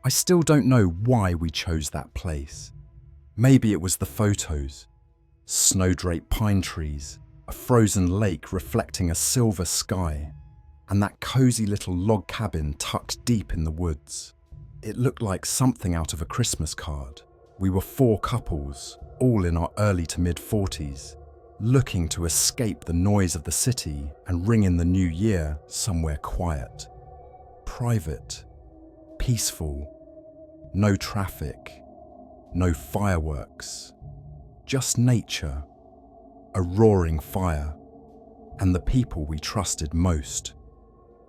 I still don't know why we chose that place. Maybe it was the photos. Snow-draped pine trees, a frozen lake reflecting a silver sky, and that cozy little log cabin tucked deep in the woods. It looked like something out of a Christmas card. We were 4 couples, all in our early to mid-40s, looking to escape the noise of the city and ring in the new year somewhere quiet. Private, peaceful, no traffic, no fireworks, just nature, a roaring fire, and the people we trusted most.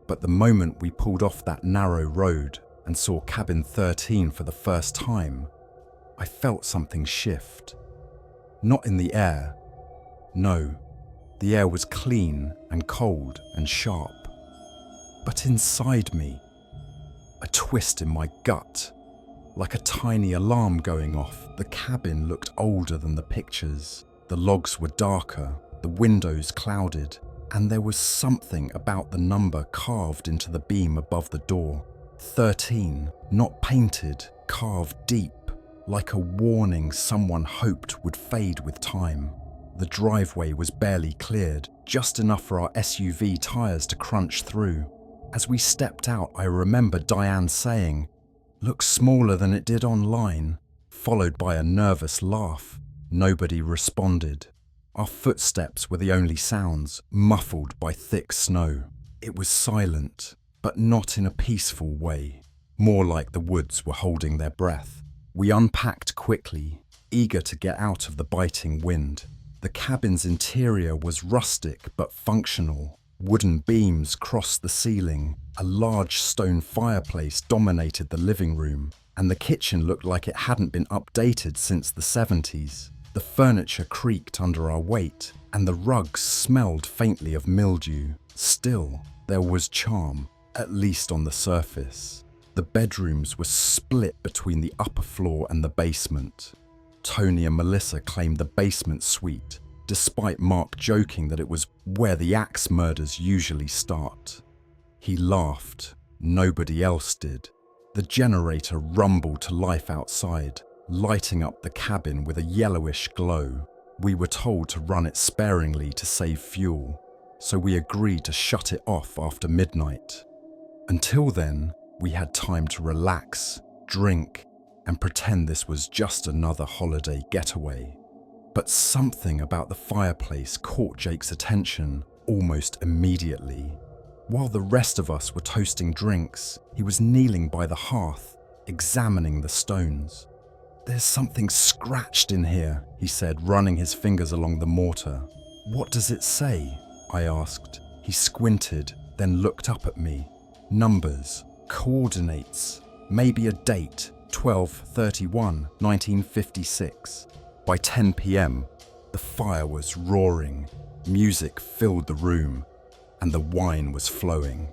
But the moment we pulled off that narrow road and saw cabin 13 for the first time, I felt something shift. Not in the air. No, the air was clean and cold and sharp. But inside me, a twist in my gut. Like a tiny alarm going off, the cabin looked older than the pictures. The logs were darker, the windows clouded, and there was something about the number carved into the beam above the door. 13, not painted, carved deep, like a warning someone hoped would fade with time. The driveway was barely cleared, just enough for our SUV tires to crunch through. As we stepped out, I remember Diane saying, "Looks smaller than it did online," followed by a nervous laugh. Nobody responded. Our footsteps were the only sounds, muffled by thick snow. It was silent, but not in a peaceful way, more like the woods were holding their breath. We unpacked quickly, eager to get out of the biting wind. The cabin's interior was rustic but functional. Wooden beams crossed the ceiling, a large stone fireplace dominated the living room, and the kitchen looked like it hadn't been updated since the 70s. The furniture creaked under our weight, and the rugs smelled faintly of mildew. Still, there was charm, at least on the surface. The bedrooms were split between the upper floor and the basement. Tony and Melissa claimed the basement suite, despite Mark joking that it was where the axe murders usually start. He laughed. Nobody else did. The generator rumbled to life outside, lighting up the cabin with a yellowish glow. We were told to run it sparingly to save fuel, so we agreed to shut it off after midnight. Until then, we had time to relax, drink, and pretend this was just another holiday getaway. But something about the fireplace caught Jake's attention almost immediately. While the rest of us were toasting drinks, he was kneeling by the hearth, examining the stones. "There's something scratched in here," he said, running his fingers along the mortar. "What does it say?" I asked. He squinted, then looked up at me. Numbers, coordinates, maybe a date, 12/31/1956. By 10 p.m., the fire was roaring, music filled the room, and the wine was flowing.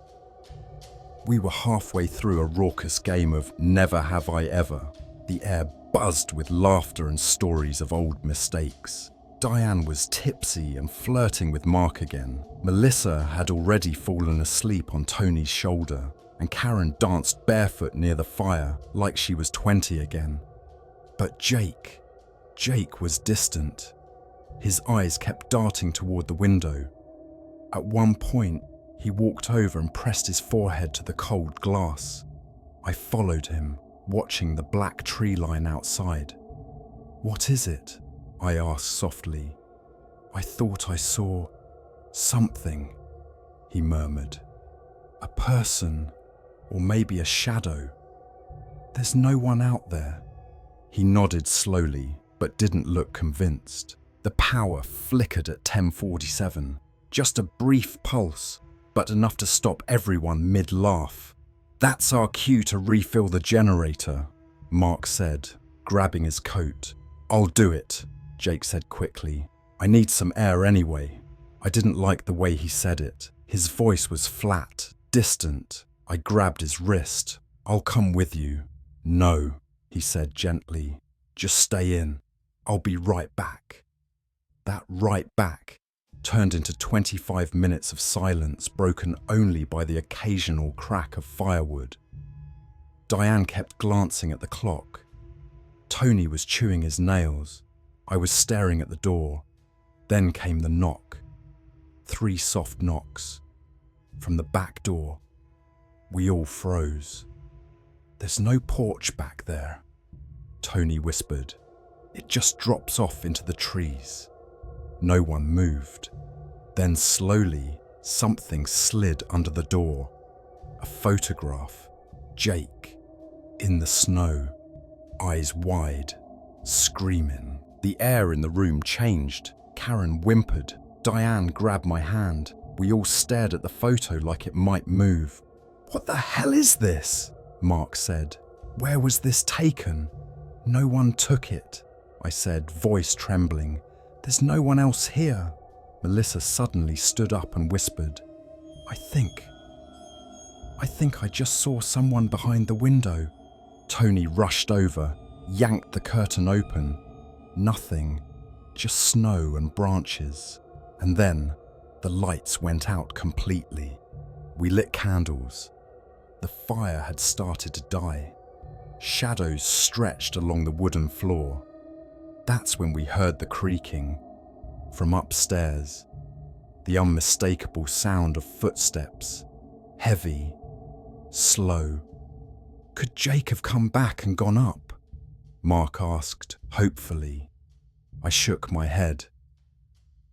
We were halfway through a raucous game of Never Have I Ever. The air buzzed with laughter and stories of old mistakes. Diane was tipsy and flirting with Mark again. Melissa had already fallen asleep on Tony's shoulder, and Karen danced barefoot near the fire like she was 20 again. But Jake was distant. His eyes kept darting toward the window. At one point, he walked over and pressed his forehead to the cold glass. I followed him, watching the black tree line outside. "What is it?" I asked softly. "I thought I saw something," he murmured. "A person, or maybe a shadow. There's no one out there." He nodded slowly, but didn't look convinced. The power flickered at 10:47, just a brief pulse, but enough to stop everyone mid-laugh. "That's our cue to refill the generator," Mark said, grabbing his coat. "I'll do it," Jake said quickly. "I need some air anyway." I didn't like the way he said it. His voice was flat, distant. I grabbed his wrist. "I'll come with you." "No," he said gently. "Just stay in. I'll be right back." That right back turned into 25 minutes of silence broken only by the occasional crack of firewood. Diane kept glancing at the clock. Tony was chewing his nails. I was staring at the door. Then came the knock. 3 soft knocks. From the back door. We all froze. "There's no porch back there," Tony whispered. "It just drops off into the trees." No one moved. Then slowly, something slid under the door. A photograph. Jake. In the snow. Eyes wide. Screaming. The air in the room changed. Karen whimpered. Diane grabbed my hand. We all stared at the photo like it might move. "What the hell is this?" Mark said. "Where was this taken?" "No one took it," I said, voice trembling. "There's no one else here." Melissa suddenly stood up and whispered, I think I just saw someone behind the window." Tony rushed over, yanked the curtain open. Nothing, just snow and branches. And then the lights went out completely. We lit candles. The fire had started to die. Shadows stretched along the wooden floor. That's when we heard the creaking. From upstairs, the unmistakable sound of footsteps. Heavy, slow. "Could Jake have come back and gone up?" Mark asked, hopefully. I shook my head.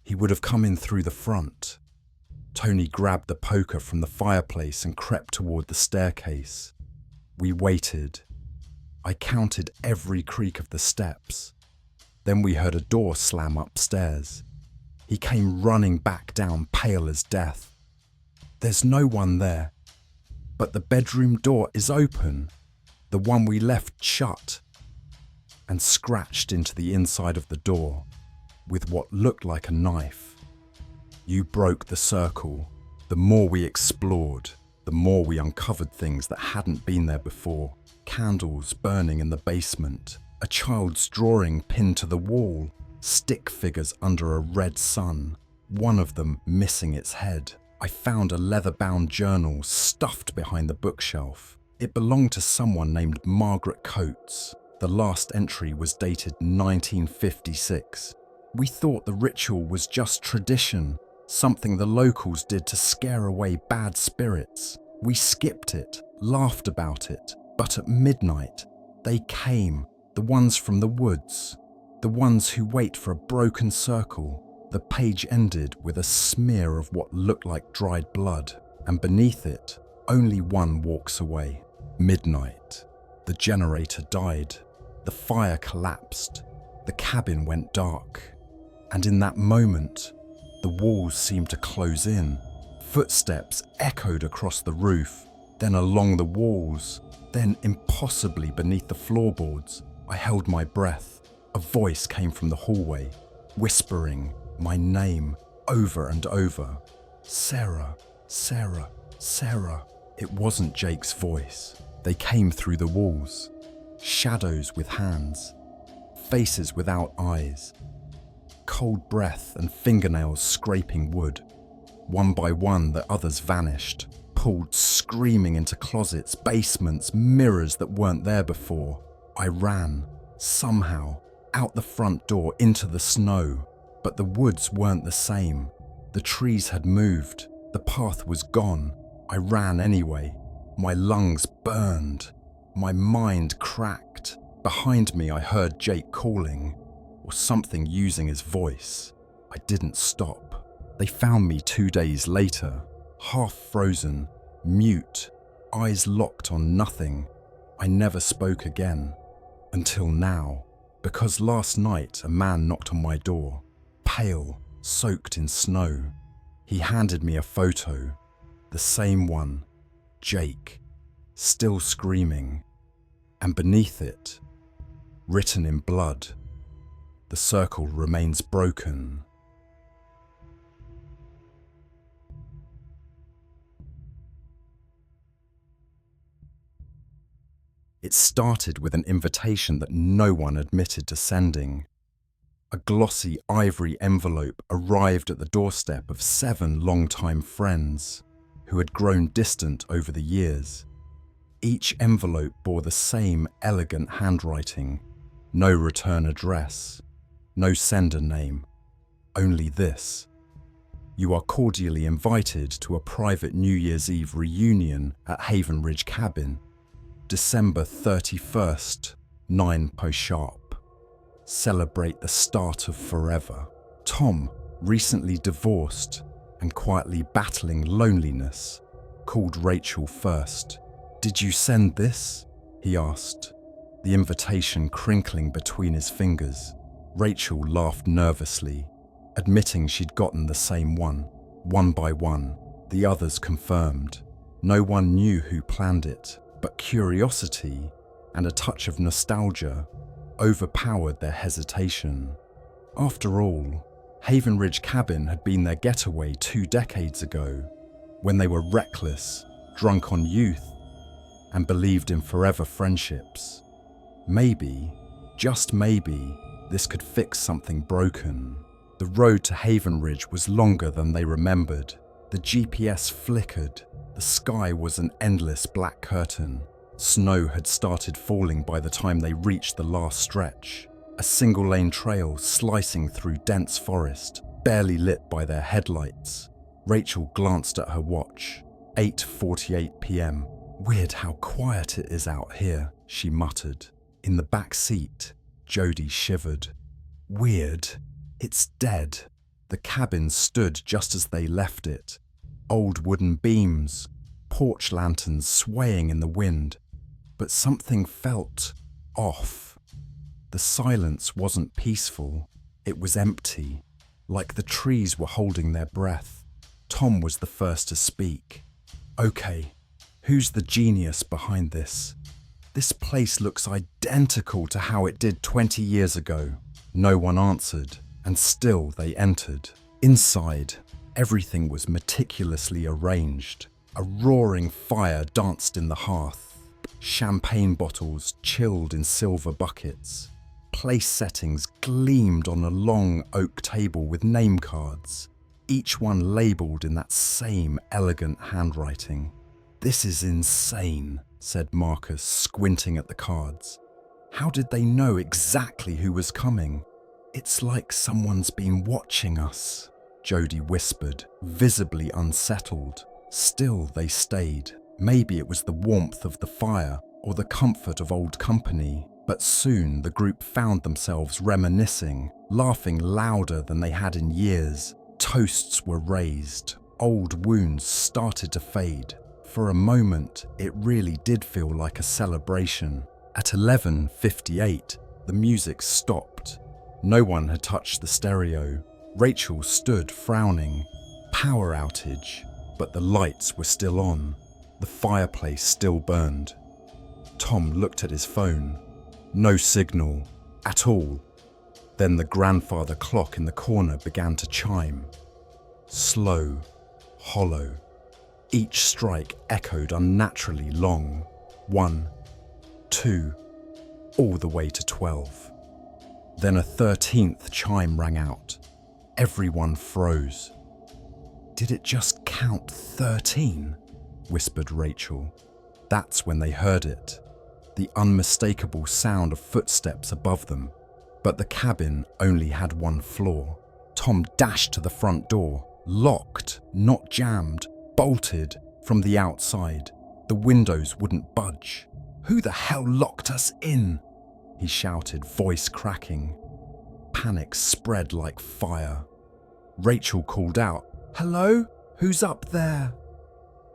"He would have come in through the front." Tony grabbed the poker from the fireplace and crept toward the staircase. We waited. I counted every creak of the steps. Then we heard a door slam upstairs. He came running back down, pale as death. "There's no one there. But the bedroom door is open, the one we left shut," and scratched into the inside of the door with what looked like a knife. You broke the circle. The more we explored, the more we uncovered things that hadn't been there before. Candles burning in the basement, a child's drawing pinned to the wall, stick figures under a red sun, one of them missing its head. I found a leather-bound journal stuffed behind the bookshelf. It belonged to someone named Margaret Coates. The last entry was dated 1956. We thought the ritual was just tradition, something the locals did to scare away bad spirits. We skipped it, laughed about it, but at midnight, they came, the ones from the woods, the ones who wait for a broken circle. The page ended with a smear of what looked like dried blood, and beneath it, only one walks away. Midnight. The generator died. The fire collapsed. The cabin went dark. And in that moment, the walls seemed to close in. Footsteps echoed across the roof, then along the walls, then impossibly beneath the floorboards. I held my breath. A voice came from the hallway, whispering my name over and over. "Sarah, Sarah, Sarah." It wasn't Jake's voice. They came through the walls. Shadows with hands. Faces without eyes. Cold breath and fingernails scraping wood. One by one, the others vanished, pulled screaming into closets, basements, mirrors that weren't there before. I ran, somehow, out the front door into the snow. But the woods weren't the same. The trees had moved. The path was gone. I ran anyway. My lungs burned. My mind cracked. Behind me I heard Jake calling, or something using his voice. I didn't stop. They found me 2 days later, half frozen, mute, eyes locked on nothing. I never spoke again. Until now. Because last night a man knocked on my door. Pale, soaked in snow. He handed me a photo, the same one, Jake, still screaming, and beneath it, written in blood, "The circle remains broken." It started with an invitation that no one admitted to sending. A glossy ivory envelope arrived at the doorstep of 7 longtime friends who had grown distant over the years. Each envelope bore the same elegant handwriting. No return address, no sender name, only this. You are cordially invited to a private New Year's Eve reunion at Haven Ridge Cabin, December 31st, 9 sharp. Celebrate the start of forever. Tom, recently divorced and quietly battling loneliness, called Rachel first. "Did you send this?" he asked, the invitation crinkling between his fingers. Rachel laughed nervously, admitting she'd gotten the same one. One by one, the others confirmed. No one knew who planned it, but curiosity and a touch of nostalgia overpowered their hesitation. After all, Haven Ridge Cabin had been their getaway 2 decades ago, when they were reckless, drunk on youth, and believed in forever friendships. Maybe, just maybe, this could fix something broken. The road to Haven Ridge was longer than they remembered. The GPS flickered. The sky was an endless black curtain. Snow had started falling by the time they reached the last stretch. A single-lane trail slicing through dense forest, barely lit by their headlights. Rachel glanced at her watch. 8:48 p.m. "Weird how quiet it is out here," she muttered. In the back seat, Jody shivered. "Weird. It's dead." The cabin stood just as they left it. Old wooden beams, porch lanterns swaying in the wind. But something felt off. The silence wasn't peaceful. It was empty, like the trees were holding their breath. Tom was the first to speak. "Okay, who's the genius behind this? This place looks identical to how it did 20 years ago." No one answered, and still they entered. Inside, everything was meticulously arranged. A roaring fire danced in the hearth. Champagne bottles chilled in silver buckets. Place settings gleamed on a long oak table with name cards, each one labelled in that same elegant handwriting. "This is insane," said Marcus, squinting at the cards. "How did they know exactly who was coming?" "It's like someone's been watching us," Jody whispered, visibly unsettled. Still they stayed. Maybe it was the warmth of the fire or the comfort of old company. But soon the group found themselves reminiscing, laughing louder than they had in years. Toasts were raised. Old wounds started to fade. For a moment, it really did feel like a celebration. At 11:58, the music stopped. No one had touched the stereo. Rachel stood frowning. Power outage, but the lights were still on. The fireplace still burned. Tom looked at his phone. No signal at all. Then the grandfather clock in the corner began to chime. Slow, hollow. Each strike echoed unnaturally long. 1, 2, all the way to 12. Then a 13th chime rang out. Everyone froze. "Did it just count 13? Whispered Rachel. That's when they heard it. The unmistakable sound of footsteps above them. But the cabin only had 1 floor. Tom dashed to the front door. Locked, not jammed, bolted from the outside. The windows wouldn't budge. "Who the hell locked us in?" he shouted, voice cracking. Panic spread like fire. Rachel called out, "Hello? Who's up there?"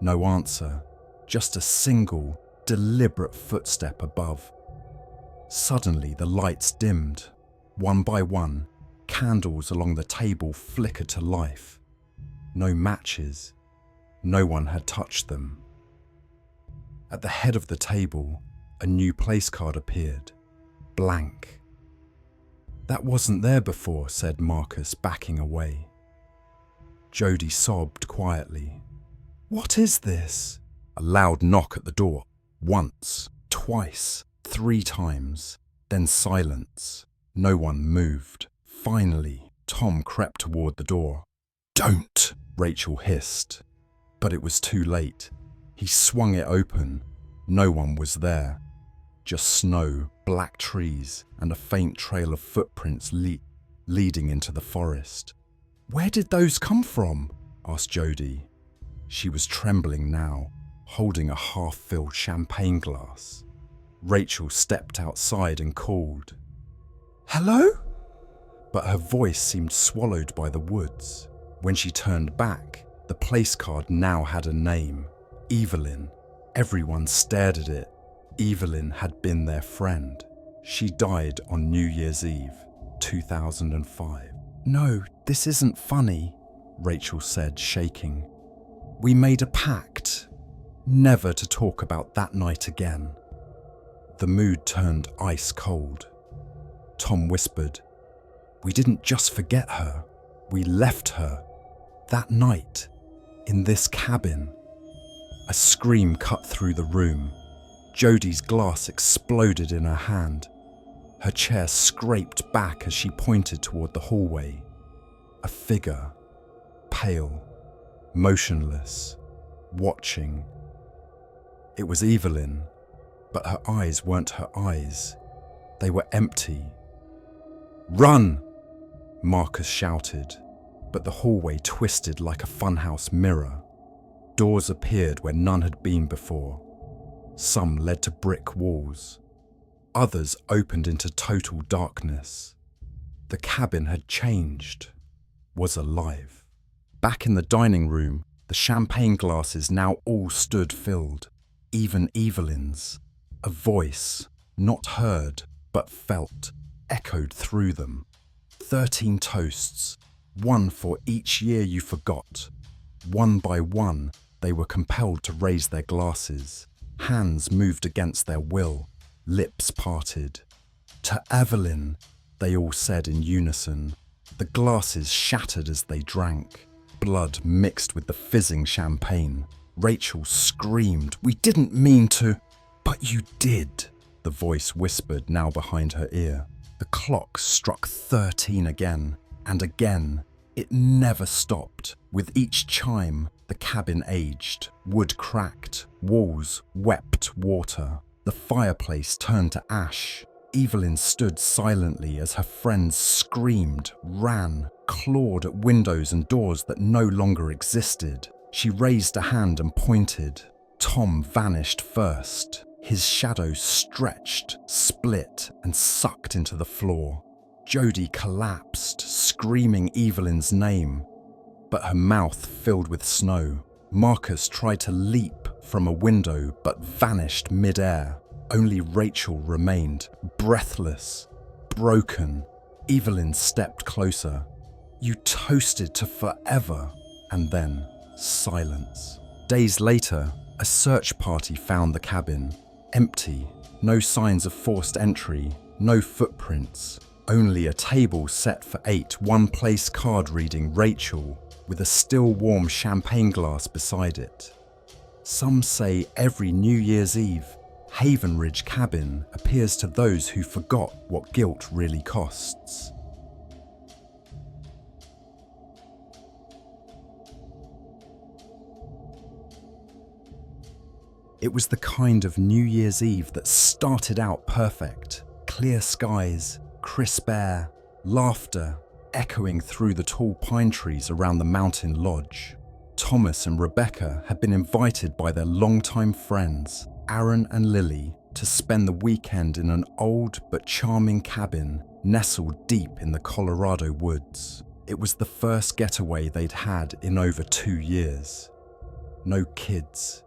No answer, just a single, deliberate footstep above. Suddenly the lights dimmed. One by one, candles along the table flickered to life. No matches. No one had touched them. At the head of the table, a new place card appeared. Blank. "That wasn't there before," said Marcus, backing away. Jody sobbed quietly. "What is this?" A loud knock at the door. Once, twice, 3 times. Then silence. No one moved. Finally, Tom crept toward the door. "Don't!" Rachel hissed. But it was too late. He swung it open. No one was there. Just snow, black trees, and a faint trail of footprints leading into the forest. "Where did those come from?" asked Jodie. She was trembling now, holding a half-filled champagne glass. Rachel stepped outside and called, "Hello?" But her voice seemed swallowed by the woods. When she turned back, the place card now had a name, Evelyn. Everyone stared at it. Evelyn had been their friend. She died on New Year's Eve, 2005. "No, this isn't funny," Rachel said, shaking. "We made a pact, never to talk about that night again." The mood turned ice cold. Tom whispered, "We didn't just forget her, we left her. That night, in this cabin." A scream cut through the room. Jodie's glass exploded in her hand. Her chair scraped back as she pointed toward the hallway. A figure, pale, motionless, watching. It was Evelyn, but her eyes weren't her eyes. They were empty. "Run!" Marcus shouted, but the hallway twisted like a funhouse mirror. Doors appeared where none had been before. Some led to brick walls. Others opened into total darkness. The cabin had changed, was alive. Back in the dining room, the champagne glasses now all stood filled, even Evelyn's. A voice, not heard, but felt, echoed through them. 13 toasts, one for each year you forgot. One by one, they were compelled to raise their glasses. Hands moved against their will, lips parted. "To Evelyn," they all said in unison. The glasses shattered as they drank. Blood mixed with the fizzing champagne. Rachel screamed, "We didn't mean to." "But you did," the voice whispered now behind her ear. The clock struck 13 again, and again. It never stopped. With each chime, the cabin aged. Wood cracked, walls wept water. The fireplace turned to ash. Evelyn stood silently as her friends screamed, ran, clawed at windows and doors that no longer existed. She raised a hand and pointed. Tom vanished first. His shadow stretched, split, and sucked into the floor. Jodie collapsed, screaming Evelyn's name, but her mouth filled with snow. Marcus tried to leap from a window but vanished mid-air. Only Rachel remained, breathless, broken. Evelyn stepped closer. "You toasted to forever," and then silence. Days later, a search party found the cabin. Empty, no signs of forced entry, no footprints. Only a table set for 8, one-place card reading Rachel, with a still warm champagne glass beside it. Some say every New Year's Eve, Haven Ridge Cabin appears to those who forgot what guilt really costs. It was the kind of New Year's Eve that started out perfect. Clear skies, crisp air, laughter echoing through the tall pine trees around the mountain lodge. Thomas and Rebecca had been invited by their longtime friends, Aaron and Lily, to spend the weekend in an old but charming cabin nestled deep in the Colorado woods. It was the first getaway they'd had in over 2 years. No kids,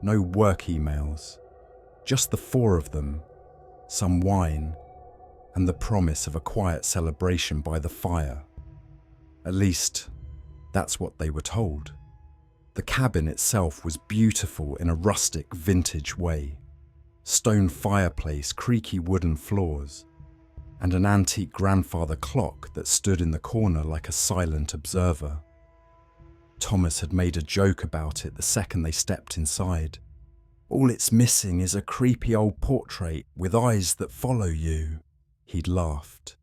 no work emails, just the 4 of them, some wine, and the promise of a quiet celebration by the fire. At least, that's what they were told. The cabin itself was beautiful in a rustic, vintage way. Stone fireplace, creaky wooden floors, and an antique grandfather clock that stood in the corner like a silent observer. Thomas had made a joke about it the second they stepped inside. "All it's missing is a creepy old portrait with eyes that follow you," he'd laughed.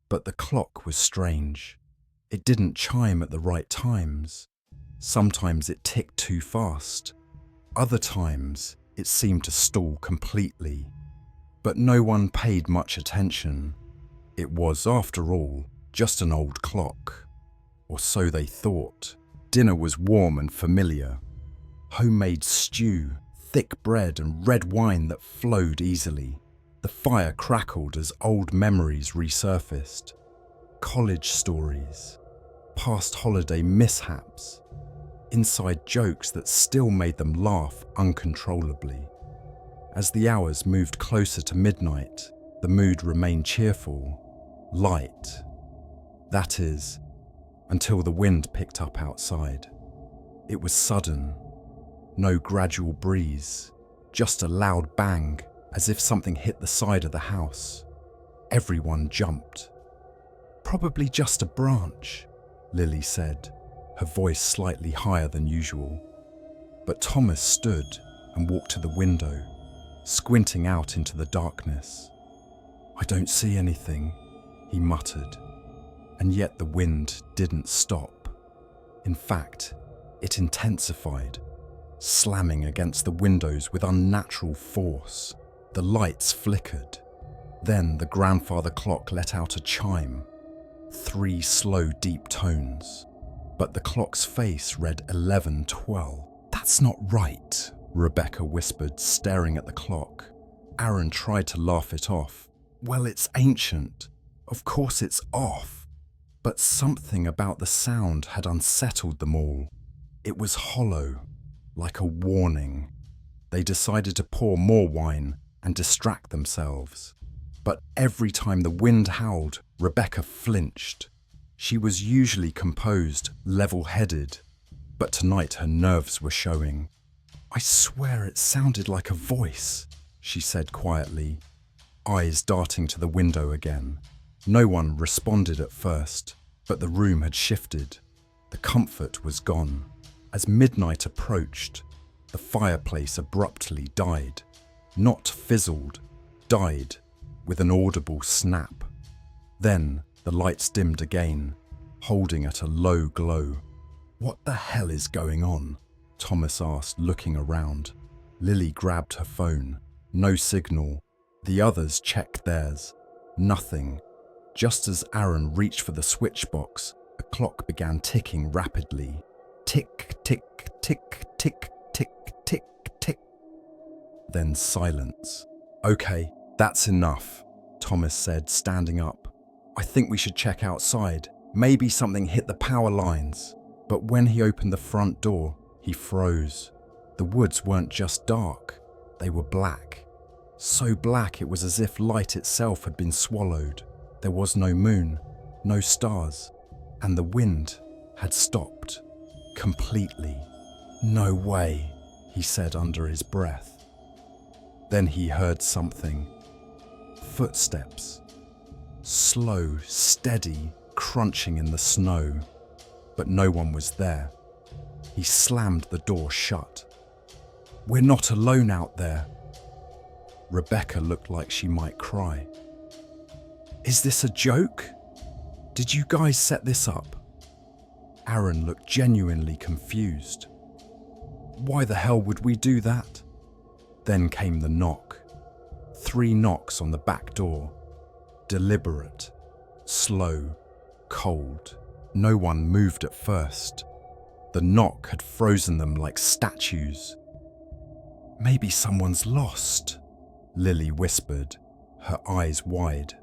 But the clock was strange. It didn't chime at the right times. Sometimes it ticked too fast. Other times, It seemed to stall completely, but no one paid much attention. It was, after all, just an old clock. Or so they thought. Dinner was warm and familiar. Homemade stew, thick bread and red wine that flowed easily. The fire crackled as old memories resurfaced. College stories, past holiday mishaps, inside jokes that still made them laugh uncontrollably. As the hours moved closer to midnight, the mood remained cheerful, light. That is, until the wind picked up outside. It was sudden. No gradual breeze, just a loud bang, as if something hit the side of the house. Everyone jumped. "Probably just a branch," Lily said, her voice slightly higher than usual. But Thomas stood and walked to the window, squinting out into the darkness. "I don't see anything," he muttered. And yet the wind didn't stop. In fact, it intensified, slamming against the windows with unnatural force. The lights flickered. Then the grandfather clock let out a chime. 3 slow, deep tones. But the clock's face read 11:12. "That's not right," Rebecca whispered, staring at the clock. Aaron tried to laugh it off. "Well, it's ancient. Of course it's off." But something about the sound had unsettled them all. It was hollow, like a warning. They decided to pour more wine and distract themselves. But every time the wind howled, Rebecca flinched. She was usually composed, level-headed, but tonight her nerves were showing. "I swear it sounded like a voice," she said quietly, eyes darting to the window again. No one responded at first, but the room had shifted. The comfort was gone. As midnight approached, the fireplace abruptly died. Not fizzled, died, with an audible snap. Then the lights dimmed again, holding at a low glow. "What the hell is going on?" Thomas asked, looking around. Lily grabbed her phone. No signal. The others checked theirs. Nothing. Just as Aaron reached for the switch box, the clock began ticking rapidly. Tick, tick, tick, tick, tick, tick, tick. Then silence. "Okay, that's enough," Thomas said, standing up. "I think we should check outside. Maybe something hit the power lines." But when he opened the front door, he froze. The woods weren't just dark, they were black. So black it was as if light itself had been swallowed. There was no moon, no stars, and the wind had stopped. Completely. "No way," he said under his breath. Then he heard something. Footsteps. Slow, steady, crunching in the snow. But no one was there. He slammed the door shut. "We're not alone out there." Rebecca looked like she might cry. "Is this a joke? Did you guys set this up?" Aaron looked genuinely confused. "Why the hell would we do that?" Then came the knock. 3 knocks on the back door. Deliberate, slow, cold. No one moved at first. The knock had frozen them like statues. "Maybe someone's lost," Lily whispered, her eyes wide.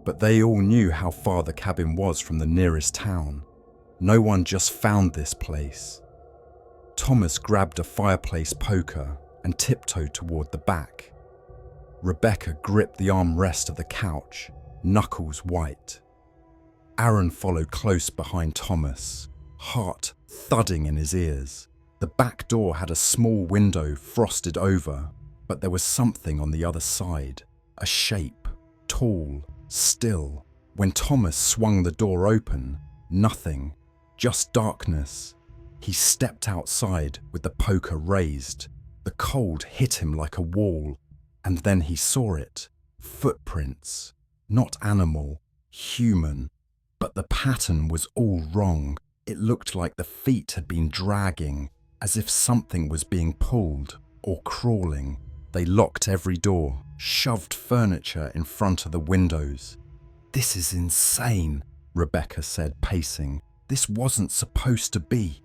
But they all knew how far the cabin was from the nearest town. No one just found this place. Thomas grabbed a fireplace poker and tiptoed toward the back. Rebecca gripped the armrest of the couch, knuckles white. Aaron followed close behind Thomas, heart thudding in his ears. The back door had a small window frosted over, but there was something on the other side, a shape, tall, still. When Thomas swung the door open, nothing, just darkness. He stepped outside with the poker raised. The cold hit him like a wall, and then he saw it. Footprints, not animal, human. But the pattern was all wrong. It looked like the feet had been dragging, as if something was being pulled or crawling. They locked every door, shoved furniture in front of the windows. "This is insane," Rebecca said, pacing. "This wasn't supposed to be.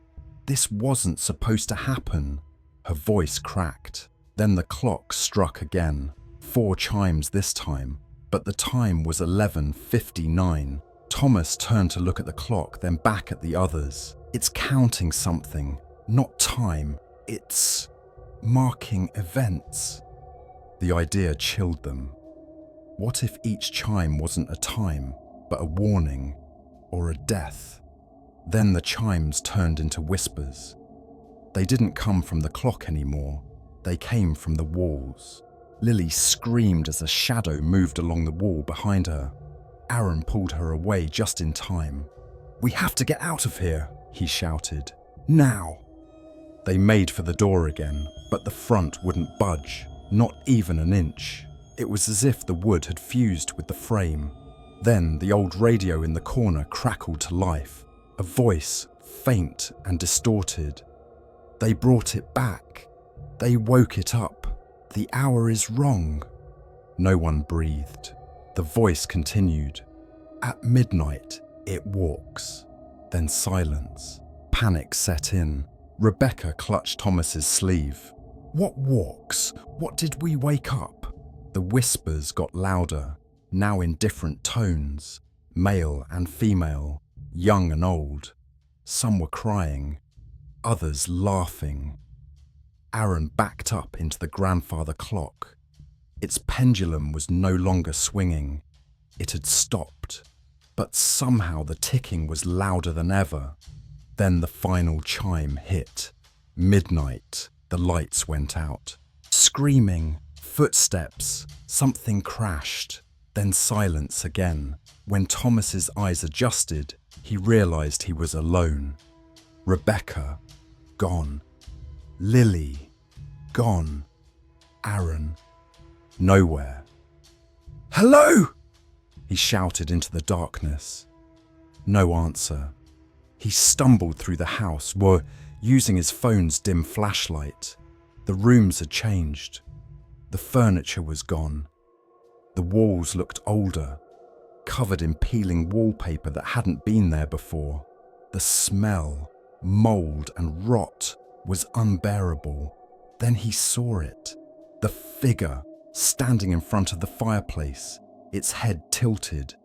This wasn't supposed to happen." Her voice cracked. Then the clock struck again. 4 chimes this time, but the time was 11:59. Thomas turned to look at the clock, then back at the others. "It's counting something, not time. It's marking events." The idea chilled them. What if each chime wasn't a time, but a warning or a death? Then the chimes turned into whispers. They didn't come from the clock anymore. They came from the walls. Lily screamed as a shadow moved along the wall behind her. Aaron pulled her away just in time. "We have to get out of here," he shouted. "Now!" They made for the door again, but the front wouldn't budge, not even an inch. It was as if the wood had fused with the frame. Then the old radio in the corner crackled to life, a voice, faint and distorted. "They brought it back. They woke it up. The hour is wrong." No one breathed. The voice continued. "At midnight, it walks." Then silence. Panic set in. Rebecca clutched Thomas's sleeve. "What walks? What did we wake up?" The whispers got louder, now in different tones, male and female, young and old. Some were crying, others laughing. Aaron backed up into the grandfather clock. Its pendulum was no longer swinging. It had stopped, but somehow the ticking was louder than ever. Then the final chime hit. Midnight. The lights went out. Screaming, footsteps, something crashed. Then silence again. When Thomas's eyes adjusted, he realized he was alone. Rebecca, gone. Lily, gone. Aaron, nowhere. "Hello!" he shouted into the darkness. No answer. He stumbled through the house, using his phone's dim flashlight. The rooms had changed. The furniture was gone. The walls looked older, covered in peeling wallpaper that hadn't been there before. The smell, mold and rot, was unbearable. Then he saw it. The figure standing in front of the fireplace, its head tilted,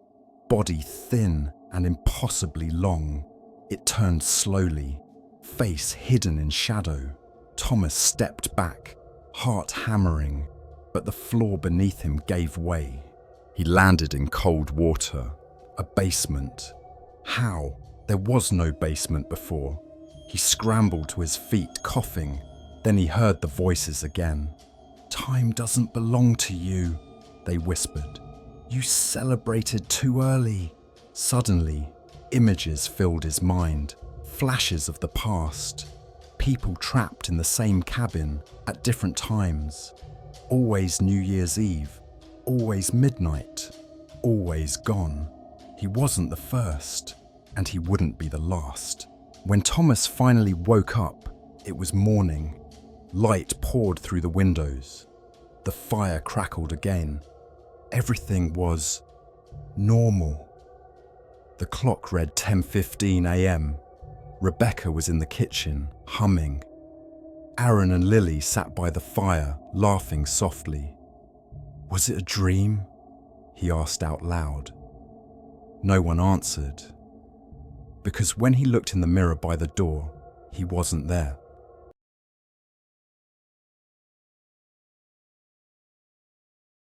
body thin and impossibly long. It turned slowly, face hidden in shadow. Thomas stepped back, heart hammering, but the floor beneath him gave way. He landed in cold water, a basement. How? There was no basement before. He scrambled to his feet, coughing. Then he heard the voices again. "Time doesn't belong to you," they whispered. "You celebrated too early." Suddenly, images filled his mind, flashes of the past. People trapped in the same cabin at different times. Always New Year's Eve, always midnight, always gone. He wasn't the first, and he wouldn't be the last. When Thomas finally woke up, it was morning. Light poured through the windows. The fire crackled again. Everything was normal. The clock read 10:15 a.m. Rebecca was in the kitchen, humming. Aaron and Lily sat by the fire, laughing softly. "Was it a dream?" he asked out loud. No one answered, because when he looked in the mirror by the door, he wasn't there.